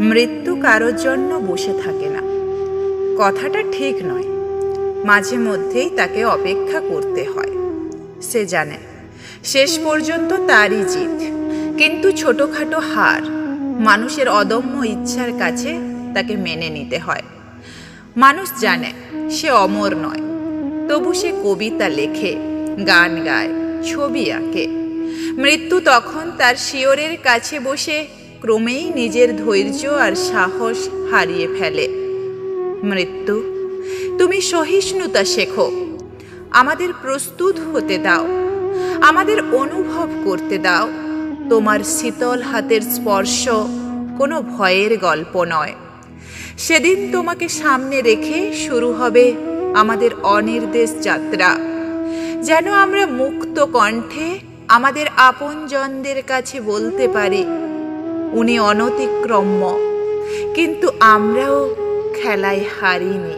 মৃত্যু কারোর জন্য বসে থাকে না, কথাটা ঠিক নয়। মাঝে মধ্যেই তাকে অপেক্ষা করতে হয়। সে জানে শেষ পর্যন্ত তারই জিত, কিন্তু ছোটখাটো হার মানুষের অদম্য ইচ্ছার কাছে তাকে মেনে নিতে হয়। মানুষ জানে সে অমর নয়, তবু সে কবিতা লেখে, গান গায়, ছবি আঁকে। মৃত্যু তখন তার শিয়রের কাছে বসে ক্রমেই নিজের ধৈর্য আর সাহস হারিয়ে ফেলে। মৃত্যু, তুমি সহিষ্ণুতা শেখো, আমাদের প্রস্তুত হতে দাও, আমাদের অনুভব করতে দাও। তোমার শীতল হাতের স্পর্শ কোনো ভয়ের গল্প নয়। সেদিন তোমাকে সামনে রেখে শুরু হবে আমাদের অনির্দেশ যাত্রা, যেন আমরা মুক্ত কণ্ঠে আমাদের আপনজনদের কাছে বলতে পারি, উনি অনতিক্রম্য, কিন্তু আমরাও খেলায় হারিনি।